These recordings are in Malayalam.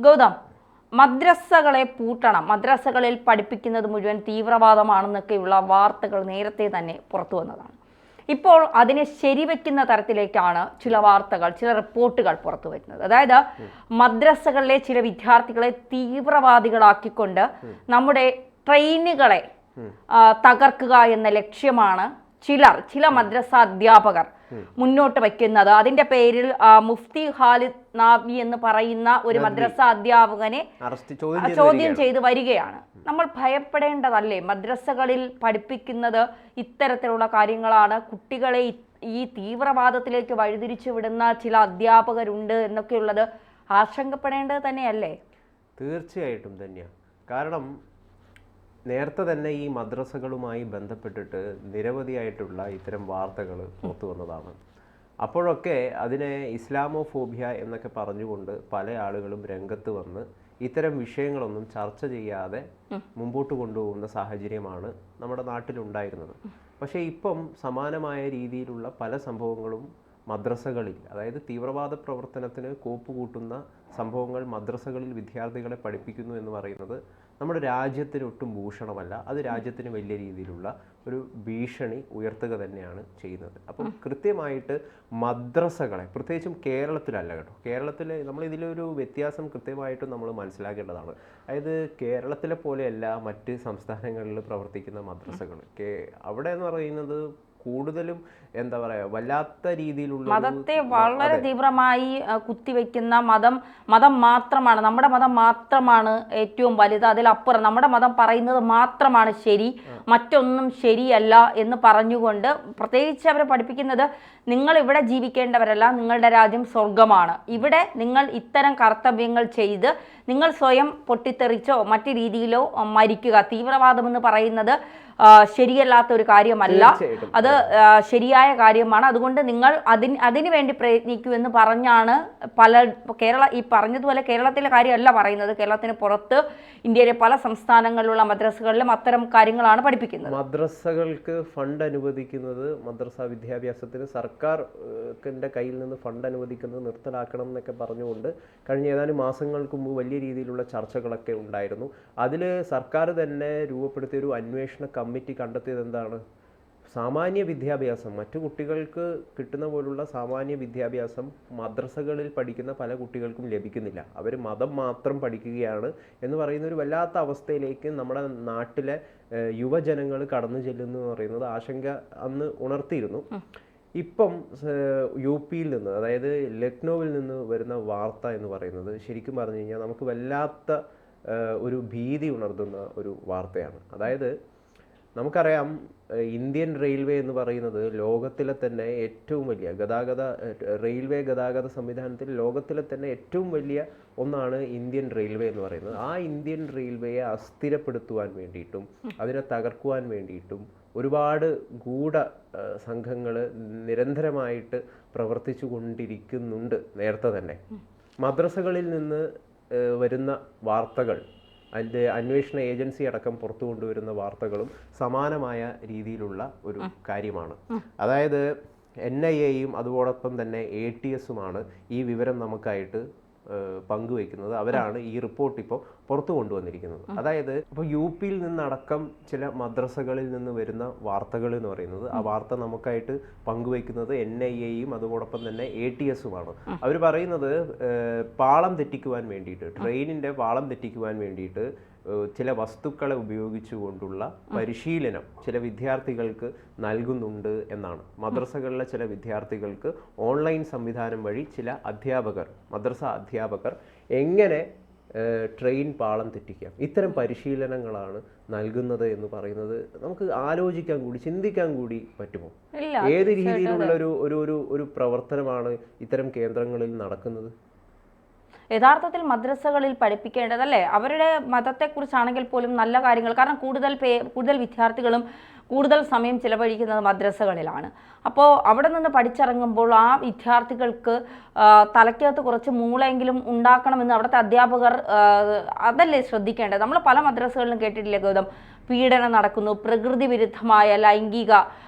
ഗൗതം, മദ്രസകളെ പൂട്ടണം, മദ്രസകളിൽ പഠിപ്പിക്കുന്നത് മുഴുവൻ തീവ്രവാദമാണെന്നൊക്കെയുള്ള വാർത്തകൾ നേരത്തെ തന്നെ പുറത്തു വന്നതാണ്. ഇപ്പോൾ അതിനെ ശരിവെക്കുന്ന തരത്തിലേക്കാണ് ചില വാർത്തകൾ, ചില റിപ്പോർട്ടുകൾ പുറത്തു വരുന്നത്. അതായത് മദ്രസകളിലെ ചില വിദ്യാർത്ഥികളെ തീവ്രവാദികളാക്കിക്കൊണ്ട് നമ്മുടെ ട്രെയിനുകളെ തകർക്കുക എന്ന ലക്ഷ്യമാണ് ചില മദ്രസ അധ്യാപകർ മുന്നോട്ട് വയ്ക്കുന്നത്. അതിന്റെ പേരിൽ മുഫ്തി ഖാലിദ് നാബി എന്ന് പറയുന്ന ഒരു മദ്രസ അധ്യാപകനെ ചോദ്യം ചെയ്ത് വരികയാണ്. നമ്മൾ ഭയപ്പെടേണ്ടതല്ലേ? മദ്രസകളിൽ പഠിപ്പിക്കുന്നത് ഇത്തരത്തിലുള്ള കാര്യങ്ങളാണ്. കുട്ടികളെ ഈ തീവ്രവാദത്തിലേക്ക് വഴിതിരിച്ചു വിടുന്ന ചില അധ്യാപകരുണ്ട് എന്നൊക്കെയുള്ളത് ആശങ്കപ്പെടേണ്ടത് തന്നെയല്ലേ? തീർച്ചയായിട്ടും തന്നെയാണ്. കാരണം നേരത്തെ തന്നെ ഈ മദ്രസകളുമായി ബന്ധപ്പെട്ടിട്ട് നിരവധിയായിട്ടുള്ള ഇത്തരം വാർത്തകൾ പുറത്തു വന്നതാണ്. അപ്പോഴൊക്കെ അതിനെ ഇസ്ലാമോഫോബിയ എന്നൊക്കെ പറഞ്ഞുകൊണ്ട് പല ആളുകളും രംഗത്ത് വന്ന് ഇത്തരം വിഷയങ്ങളൊന്നും ചർച്ച ചെയ്യാതെ മുമ്പോട്ട് കൊണ്ടുപോകുന്ന സാഹചര്യമാണ് നമ്മുടെ നാട്ടിലുണ്ടായിരുന്നത്. പക്ഷേ ഇപ്പം സമാനമായ രീതിയിലുള്ള പല സംഭവങ്ങളും മദ്രസകളിൽ, അതായത് തീവ്രവാദ പ്രവർത്തനത്തിന് കോപ്പുകൂട്ടുന്ന സംഭവങ്ങൾ മദ്രസകളിൽ വിദ്യാർത്ഥികളെ പഠിപ്പിക്കുന്നു എന്ന് പറയുന്നത് നമ്മുടെ രാജ്യത്തിന് ഒട്ടും ഭൂഷണമല്ല. അത് രാജ്യത്തിന് വലിയ രീതിയിലുള്ള ഒരു ഭീഷണി ഉയർത്തുക തന്നെയാണ് ചെയ്യുന്നത്. അപ്പം കൃത്യമായിട്ട് മദ്രസകളെ, പ്രത്യേകിച്ചും കേരളത്തിലല്ല കേട്ടോ, കേരളത്തിൽ നമ്മൾ ഇതിലൊരു വ്യത്യാസം കൃത്യമായിട്ടും നമ്മൾ മനസ്സിലാക്കേണ്ടതാണ്. അതായത് കേരളത്തിലെ പോലെയല്ല മറ്റ് സംസ്ഥാനങ്ങളിൽ പ്രവർത്തിക്കുന്ന മദ്രസകൾ. അവിടെ എന്ന് പറയുന്നത് കൂടുതലും എന്താ പറയാ, വല്ലാത്ത രീതിയിലുള്ള മതത്തെ വളരെ തീവ്രമായി കുത്തിവെക്കുന്ന മതം മാത്രമാണ്, നമ്മുടെ മതം മാത്രമാണ് ഏറ്റവും വലുത്, അതിലപ്പുറം നമ്മുടെ മതം പറയുന്നത് മാത്രമാണ് ശരി, മറ്റൊന്നും ശരിയല്ല എന്ന് പറഞ്ഞുകൊണ്ട് പ്രത്യേകിച്ച് അവർ പഠിപ്പിക്കുന്നത് നിങ്ങൾ ഇവിടെ ജീവിക്കേണ്ടവരല്ല, നിങ്ങളുടെ രാജ്യം സ്വർഗമാണ്, ഇവിടെ നിങ്ങൾ ഇത്തരം കർത്തവ്യങ്ങൾ ചെയ്ത് നിങ്ങൾ സ്വയം പൊട്ടിത്തെറിച്ചോ മറ്റു രീതിയിലോ മരിക്കുക. തീവ്രവാദം എന്ന് പറയുന്നത് ശരിയല്ലാത്ത ഒരു കാര്യമല്ല, അത് ശരിയായ കാര്യമാണ്. അതുകൊണ്ട് നിങ്ങൾ അതിനു വേണ്ടി പ്രയത്നിക്കൂ എന്ന് പറഞ്ഞാണ് ഈ പറഞ്ഞതുപോലെ കേരളത്തിലെ കാര്യമല്ല പറയുന്നത്, കേരളത്തിന് പുറത്ത് ഇന്ത്യയിലെ പല സംസ്ഥാനങ്ങളിലുള്ള മദ്രസകളിലും അത്തരം കാര്യങ്ങളാണ് പഠിപ്പിക്കുന്നത്. മദ്രസകൾക്ക് ഫണ്ട് അനുവദിക്കുന്നത്, മദ്രസ വിദ്യാഭ്യാസത്തിന് സർക്കാരിന്റെ കയ്യിൽ നിന്ന് ഫണ്ട് അനുവദിക്കുന്നത് നിർത്തലാക്കണം എന്നൊക്കെ പറഞ്ഞുകൊണ്ട് കഴിഞ്ഞ ഏതാനും മാസങ്ങൾക്ക് മുമ്പ് വലിയ രീതിയിലുള്ള ചർച്ചകളൊക്കെ ഉണ്ടായിരുന്നു. അതിൽ സർക്കാർ തന്നെ രൂപപ്പെടുത്തിയ ഒരു അന്വേഷണ കമ്മിറ്റി കണ്ടെത്തിയത് എന്താണ്? സാമാന്യ വിദ്യാഭ്യാസം, മറ്റു കുട്ടികൾക്ക് കിട്ടുന്ന പോലുള്ള സാമാന്യ വിദ്യാഭ്യാസം മദ്രസകളിൽ പഠിക്കുന്ന പല കുട്ടികൾക്കും ലഭിക്കുന്നില്ല. അവർ മതം മാത്രം പഠിക്കുകയാണ് എന്ന് പറയുന്ന ഒരു വല്ലാത്ത അവസ്ഥയിലേക്ക് നമ്മുടെ നാട്ടിലെ യുവജനങ്ങൾ കടന്നു ചെല്ലുന്നു എന്ന് പറയുന്നത് ആശങ്ക അന്ന് ഉണർത്തിയിരുന്നു. ഇപ്പം UP-യിൽ നിന്ന്, അതായത് ലക്നൌവിൽ നിന്ന് വരുന്ന വാർത്ത എന്ന് പറയുന്നത് ശരിക്കും പറഞ്ഞു കഴിഞ്ഞാൽ നമുക്ക് വല്ലാത്ത ഒരു ഭീതി ഉണർത്തുന്ന ഒരു വാർത്തയാണ്. അതായത് നമുക്കറിയാം, ഇന്ത്യൻ റെയിൽവേ എന്ന് പറയുന്നത് ലോകത്തിലെ തന്നെ ഏറ്റവും വലിയ റെയിൽവേ ഗതാഗത സംവിധാനത്തിൽ ലോകത്തിലെ തന്നെ ഏറ്റവും വലിയ ഒന്നാണ് ഇന്ത്യൻ റെയിൽവേ എന്ന് പറയുന്നത്. ആ ഇന്ത്യൻ റെയിൽവേയെ അസ്ഥിരപ്പെടുത്തുവാൻ വേണ്ടിയിട്ടും അതിനെ തകർക്കുവാൻ വേണ്ടിയിട്ടും ഒരുപാട് ഗൂഢ സംഘങ്ങൾ നിരന്തരമായിട്ട് പ്രവർത്തിച്ചു കൊണ്ടിരിക്കുന്നുണ്ട്. നേരത്തെ തന്നെ മദ്രസകളിൽ നിന്ന് വരുന്ന വാർത്തകൾ, അതിൻ്റെ അന്വേഷണ ഏജൻസി അടക്കം പുറത്തു കൊണ്ടുവരുന്ന വാർത്തകളും സമാനമായ രീതിയിലുള്ള ഒരു കാര്യമാണ്. അതായത് NIA-യും അതോടൊപ്പം തന്നെ ATS-ഉമാണ് ഈ വിവരം നമുക്കായിട്ട് പങ്കുവയ്ക്കുന്നത്. അവരാണ് ഈ റിപ്പോർട്ട് ഇപ്പോൾ പുറത്തു കൊണ്ടുവന്നിരിക്കുന്നത്. അതായത് ഇപ്പോൾ UP-യിൽ നിന്നടക്കം ചില മദ്രസകളിൽ നിന്ന് വരുന്ന വാർത്തകൾ എന്ന് പറയുന്നത്, ആ വാർത്ത നമുക്കായിട്ട് പങ്കുവയ്ക്കുന്നത് NIA-യും അതോടൊപ്പം തന്നെ ATS-ഉമാണ്. അവർ പറയുന്നത് പാളം തെറ്റിക്കുവാൻ വേണ്ടിയിട്ട്, ട്രെയിനിൻ്റെ പാളം തെറ്റിക്കുവാൻ വേണ്ടിയിട്ട് ചില വസ്തുക്കളെ ഉപയോഗിച്ചുകൊണ്ടുള്ള പരിശീലനം ചില വിദ്യാർത്ഥികൾക്ക് നൽകുന്നുണ്ട് എന്നാണ്. മദ്രസകളിലെ ചില വിദ്യാർത്ഥികൾക്ക് ഓൺലൈൻ സംവിധാനം വഴി ചില മദ്രസ അധ്യാപകർ എങ്ങനെ ട്രെയിൻ പാളം തെറ്റിക്കാം, ഇത്തരം പരിശീലനങ്ങളാണ് നൽകുന്നത് എന്ന് പറയുന്നത് നമുക്ക് ആലോചിക്കാൻ കൂടി, ചിന്തിക്കാൻ കൂടി പറ്റുമോ? ഏത് രീതിയിലുള്ള ഒരു പ്രവർത്തനമാണ് ഇത്തരം കേന്ദ്രങ്ങളിൽ നടക്കുന്നത്? യഥാർത്ഥത്തിൽ മദ്രസകളിൽ പഠിപ്പിക്കേണ്ടതല്ലേ? അവരുടെ മതത്തെക്കുറിച്ചാണെങ്കിൽ പോലും നല്ല കാര്യങ്ങൾ, കാരണം കൂടുതൽ വിദ്യാർത്ഥികളും കൂടുതൽ സമയം ചിലവഴിക്കുന്നത് മദ്രസകളിലാണ്. അപ്പോൾ അവിടെ നിന്ന് പഠിച്ചിറങ്ങുമ്പോൾ ആ വിദ്യാർത്ഥികൾക്ക് തലയ്ക്കകത്ത് കുറച്ച് മൂളയെങ്കിലും ഉണ്ടാക്കണമെന്ന് അവിടുത്തെ അധ്യാപകർ അതല്ലേ ശ്രദ്ധിക്കേണ്ടത്. നമ്മൾ പല മദ്രസകളിലും കേട്ടിട്ടില്ലേ ഗൗതം, പീഡനം നടക്കുന്നു, പ്രകൃതി വിരുദ്ധമായ ലൈംഗിക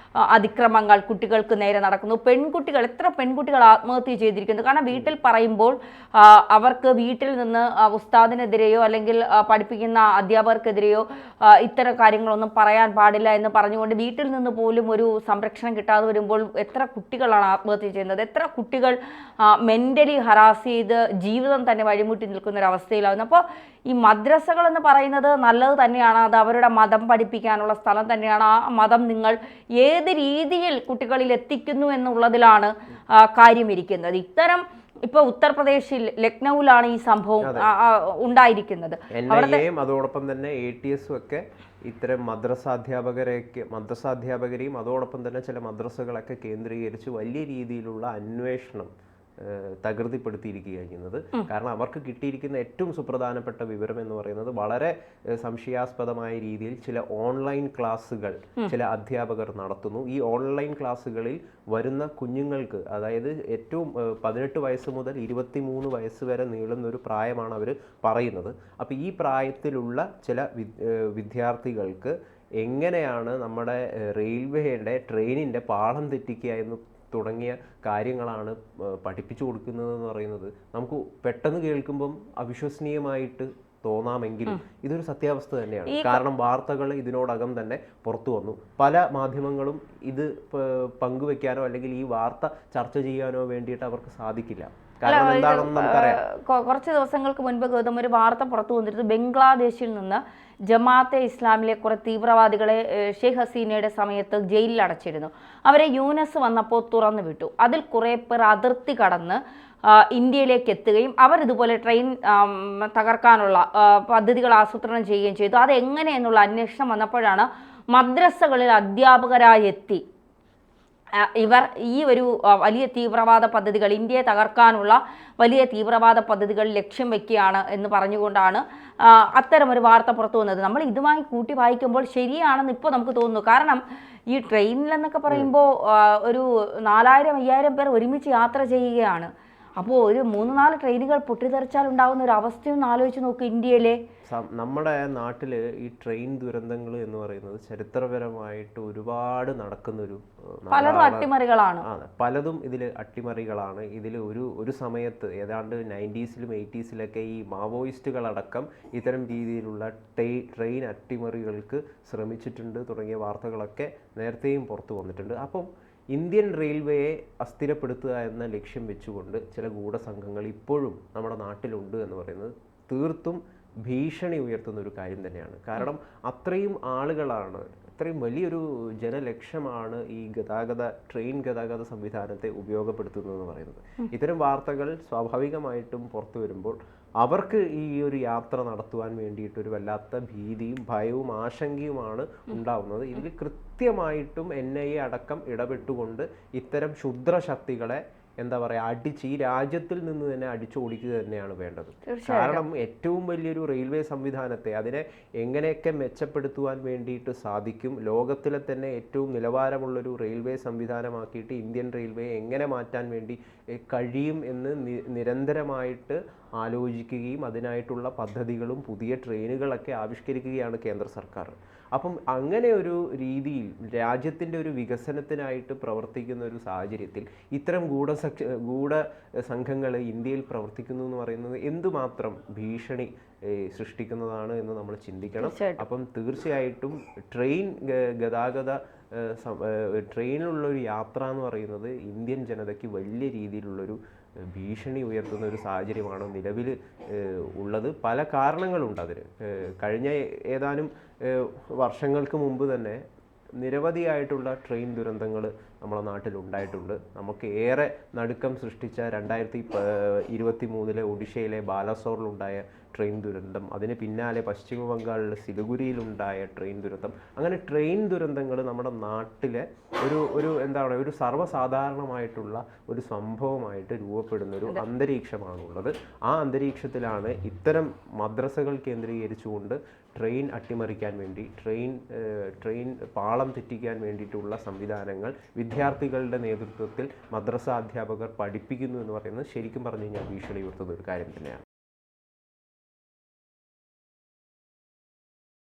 അതിക്രമങ്ങൾ കുട്ടികൾക്ക് നേരെ നടക്കുന്നു. പെൺകുട്ടികൾ, എത്ര പെൺകുട്ടികൾ ആത്മഹത്യ ചെയ്തിരിക്കുന്നു. കാരണം വീട്ടിൽ പറയുമ്പോൾ അവർക്ക് വീട്ടിൽ നിന്ന് ഉസ്താദിനെതിരെയോ അല്ലെങ്കിൽ പഠിപ്പിക്കുന്ന അധ്യാപകർക്കെതിരെയോ ഇത്തരം കാര്യങ്ങളൊന്നും പറയാൻ പാടില്ല എന്ന് പറഞ്ഞുകൊണ്ട് വീട്ടിൽ നിന്ന് പോലും ഒരു സംരക്ഷണം കിട്ടാതെ വരുമ്പോൾ എത്ര കുട്ടികളാണ് ആത്മഹത്യ ചെയ്യുന്നത്. എത്ര കുട്ടികൾ മെൻ്റലി ഹറാസ് ചെയ്ത് ജീവിതം തന്നെ വഴിമുട്ടി നിൽക്കുന്ന ഒരു അവസ്ഥയിലാവുന്നു. അപ്പോൾ ഈ മദ്രസകൾ എന്ന് പറയുന്നത് നല്ലത് തന്നെയാണ്. അത് അവരുടെ മതം പഠിപ്പിക്കാനുള്ള സ്ഥലം തന്നെയാണ്. ആ മതം നിങ്ങൾ ഏത് രീതിയിൽ കുട്ടികളിൽ എത്തിക്കുന്നു എന്നുള്ളതിലാണ് കാര്യമിരിക്കുന്നത്. ഇത്തരം ഇപ്പൊ ഉത്തർപ്രദേശിൽ ലക്നൌവിലാണ് ഈ സംഭവം ഉണ്ടായിരിക്കുന്നത്. അതോടൊപ്പം തന്നെ ATS ഒക്കെ ഇത്തരം മദ്രസാധ്യാപകരെയും അതോടൊപ്പം തന്നെ ചില മദ്രസകളൊക്കെ കേന്ദ്രീകരിച്ച് വലിയ രീതിയിലുള്ള അന്വേഷണം തകൃതിപ്പെടുത്തിയിരിക്കുന്നത്. കാരണം അവർക്ക് കിട്ടിയിരിക്കുന്ന ഏറ്റവും സുപ്രധാനപ്പെട്ട വിവരം എന്ന് പറയുന്നത് വളരെ സംശയാസ്പദമായ രീതിയിൽ ചില ഓൺലൈൻ ക്ലാസ്സുകൾ ചില അധ്യാപകർ നടത്തുന്നു. ഈ ഓൺലൈൻ ക്ലാസ്സുകളിൽ വരുന്ന കുഞ്ഞുങ്ങൾക്ക്, അതായത് ഏറ്റവും 18 വയസ്സ് മുതൽ 23 വയസ്സ് വരെ നീളുന്ന ഒരു പ്രായമാണ് അവർ പറയുന്നത്. അപ്പോൾ ഈ പ്രായത്തിലുള്ള ചില വിദ്യാർത്ഥികൾക്ക് എങ്ങനെയാണ് നമ്മുടെ റെയിൽവേയുടെ ട്രെയിനിൻ്റെ പാളം തെറ്റിക്കുക എന്ന് തുടങ്ങിയ കാര്യങ്ങളാണ് പഠിപ്പിച്ചു കൊടുക്കുന്നതെന്ന് പറയുന്നത് നമുക്ക് പെട്ടെന്ന് കേൾക്കുമ്പം അവിശ്വസനീയമായിട്ട് തോന്നാമെങ്കിലും ഇതൊരു സത്യാവസ്ഥ തന്നെയാണ്. കാരണം വാർത്തകൾ ഇതിനോടകം തന്നെ പുറത്തു വന്നു. പല മാധ്യമങ്ങളും ഇത് പങ്കുവെക്കാനോ അല്ലെങ്കിൽ ഈ വാർത്ത ചർച്ച ചെയ്യാനോ വേണ്ടിയിട്ട് അവർക്ക് സാധിക്കില്ല. കാരണം എന്താണെന്ന് നമുക്കറിയാം. കുറച്ച് ദിവസങ്ങൾക്ക് മുൻപ് ഗൗതം ഒരു വാർത്ത പുറത്തു വന്നിരുന്നു. ബംഗ്ലാദേശിൽ നിന്ന് ജമാഅത്തെ ഇസ്ലാമിലെ കുറെ തീവ്രവാദികളെ ഷെയ്ഖ് ഹസീനയുടെ സമയത്ത് ജയിലിൽ അടച്ചിരുന്നു. അവരെ യൂനസ് വന്നപ്പോൾ തുറന്നു വിട്ടു. അതിൽ കുറെ പേർ അതിർത്തി കടന്ന് ഇന്ത്യയിലേക്ക് എത്തുകയും അവർ ഇതുപോലെ ട്രെയിൻ തകർക്കാനുള്ള പദ്ധതികൾ ആസൂത്രണം ചെയ്യുകയും ചെയ്തു. അതെങ്ങനെയെന്നുള്ള അന്വേഷണം വന്നപ്പോഴാണ് മദ്രസകളിൽ അധ്യാപകരായി എത്തി ഇവർ ഈ ഒരു വലിയ തീവ്രവാദ പദ്ധതികൾ, ഇന്ത്യയെ തകർക്കാനുള്ള വലിയ തീവ്രവാദ പദ്ധതികൾ ലക്ഷ്യം വയ്ക്കുകയാണ് എന്ന് പറഞ്ഞുകൊണ്ടാണ് അത്തരമൊരു വാർത്ത പുറത്തു വന്നത്. നമ്മൾ ഇതുമായി കൂട്ടി വായിക്കുമ്പോൾ ശരിയാണെന്ന് ഇപ്പോൾ നമുക്ക് തോന്നുന്നു. കാരണം ഈ ട്രെയിനിലെന്നൊക്കെ പറയുമ്പോൾ ഒരു 4000-5000 പേർ ഒരുമിച്ച് യാത്ര ചെയ്യുകയാണ്. അപ്പോൾ ഒരു 3-4 ട്രെയിനുകൾ പൊട്ടിത്തെറിച്ചാൽ ഉണ്ടാകുന്ന ഒരു അവസ്ഥയൊന്നും ആലോചിച്ച് നോക്ക്. ഇന്ത്യയിലെ നമ്മുടെ നാട്ടിൽ ഈ ട്രെയിൻ ദുരന്തങ്ങൾ എന്ന് പറയുന്നത് ചരിത്രപരമായിട്ട് ഒരുപാട് നടക്കുന്നൊരു പലതും അട്ടിമറികളാണ്. പലതും ഇതിൽ അട്ടിമറികളാണ്. ഇതിൽ ഒരു സമയത്ത് ഏതാണ്ട് 90s-ലും 80s-ലൊക്കെ ഈ മാവോയിസ്റ്റുകളടക്കം ഇത്തരം രീതിയിലുള്ള ട്രെയിൻ അട്ടിമറികൾക്ക് ശ്രമിച്ചിട്ടുണ്ട് തുടങ്ങിയ വാർത്തകളൊക്കെ നേരത്തെയും പുറത്തു വന്നിട്ടുണ്ട്. അപ്പം ഇന്ത്യൻ റെയിൽവേയെ അസ്ഥിരപ്പെടുത്തുക എന്ന ലക്ഷ്യം വെച്ചുകൊണ്ട് ചില ഗൂഢസംഘങ്ങൾ ഇപ്പോഴും നമ്മുടെ നാട്ടിലുണ്ട് എന്ന് പറയുന്നത് തീർത്തും ഭീഷണി ഉയർത്തുന്ന ഒരു കാര്യം തന്നെയാണ്. കാരണം അത്രയും ആളുകളാണ്, അത്രയും വലിയൊരു ജനലക്ഷമാണ് ഈ ട്രെയിൻ ഗതാഗത സംവിധാനത്തെ ഉപയോഗപ്പെടുത്തുന്നതെന്ന് പറയുന്നത്. ഇത്തരം വാർത്തകൾ സ്വാഭാവികമായിട്ടും പുറത്തു വരുമ്പോൾ അവർക്ക് ഈ ഒരു യാത്ര നടത്തുവാൻ വേണ്ടിയിട്ടൊരു വല്ലാത്ത ഭീതിയും ഭയവും ആശങ്കയുമാണ് ഉണ്ടാവുന്നത്. ഇതിൽ കൃത്യമായിട്ടും NIA അടക്കം ഇടപെട്ടുകൊണ്ട് ഇത്തരം ക്ഷുദ്രശക്തികളെ എന്താ പറയുക അടിച്ച് ഈ രാജ്യത്തിൽ നിന്ന് തന്നെ അടിച്ചോടിക്കുക തന്നെയാണ് വേണ്ടത്. കാരണം ഏറ്റവും വലിയൊരു റെയിൽവേ സംവിധാനത്തെ അതിനെ എങ്ങനെയൊക്കെ മെച്ചപ്പെടുത്തുവാൻ വേണ്ടിയിട്ട് സാധിക്കും, ലോകത്തിലെ തന്നെ ഏറ്റവും നിലവാരമുള്ളൊരു റെയിൽവേ സംവിധാനമാക്കിയിട്ട് ഇന്ത്യൻ റെയിൽവേ എങ്ങനെ മാറ്റാൻ വേണ്ടി കഴിയും എന്ന് നിരന്തരമായിട്ട് ആലോചിക്കുകയും അതിനായിട്ടുള്ള പദ്ധതികളും പുതിയ ട്രെയിനുകളൊക്കെ ആവിഷ്കരിക്കുകയാണ് കേന്ദ്ര സർക്കാർ. അപ്പം അങ്ങനെ ഒരു രീതിയിൽ രാജ്യത്തിൻ്റെ ഒരു വികസനത്തിനായിട്ട് പ്രവർത്തിക്കുന്ന ഒരു സാഹചര്യത്തിൽ ഇത്തരം ഗൂഢസംഘങ്ങൾ ഇന്ത്യയിൽ പ്രവർത്തിക്കുന്നു എന്ന് പറയുന്നത് എന്തുമാത്രം ഭീഷണി സൃഷ്ടിക്കുന്നതാണ് എന്ന് നമ്മൾ ചിന്തിക്കണം. അപ്പം തീർച്ചയായിട്ടും ട്രെയിനിലുള്ളൊരു യാത്ര എന്ന് പറയുന്നത് ഇന്ത്യൻ ജനതയ്ക്ക് വലിയ രീതിയിലുള്ളൊരു ഭീഷണി ഉയർത്തുന്ന ഒരു സാഹചര്യമാണ് നിലവിൽ ഉള്ളത്. പല കാരണങ്ങളുണ്ട് അതിന്. കഴിഞ്ഞ ഏതാനും വർഷങ്ങൾക്ക് മുമ്പ് തന്നെ നിരവധിയായിട്ടുള്ള ട്രെയിൻ ദുരന്തങ്ങൾ നമ്മുടെ നാട്ടിൽ ഉണ്ടായിട്ടുണ്ട്. നമുക്ക് ഏറെ നടുക്കം സൃഷ്ടിച്ച 2023 ഒഡീഷയിലെ ബാലസോറിലുണ്ടായ ട്രെയിൻ ദുരന്തം, അതിന് പിന്നാലെ പശ്ചിമ ബംഗാളിലെ സിലിഗുരിയിലുണ്ടായ ട്രെയിൻ ദുരന്തം, അങ്ങനെ ട്രെയിൻ ദുരന്തങ്ങൾ നമ്മുടെ നാട്ടിലെ എന്താ പറയുക ഒരു സർവ്വസാധാരണമായിട്ടുള്ള ഒരു സംഭവമായിട്ട് രൂപപ്പെടുന്ന ഒരു അന്തരീക്ഷമാണുള്ളത്. ആ അന്തരീക്ഷത്തിലാണ് ഇത്തരം മദ്രസകൾ കേന്ദ്രീകരിച്ചുകൊണ്ട് ട്രെയിൻ അട്ടിമറിക്കാൻ വേണ്ടി, ട്രെയിൻ പാളം തെറ്റിക്കാൻ വേണ്ടിയിട്ടുള്ള സംവിധാനങ്ങൾ വിദ്യാർത്ഥികളുടെ നേതൃത്വത്തിൽ മദ്രസ അധ്യാപകർ പഠിപ്പിക്കുന്നു എന്ന് പറയുന്നത് ശരിക്കും പറഞ്ഞു കഴിഞ്ഞാൽ ഭീഷണി ഉയർത്തുന്ന ഒരു കാര്യം തന്നെയാണ്.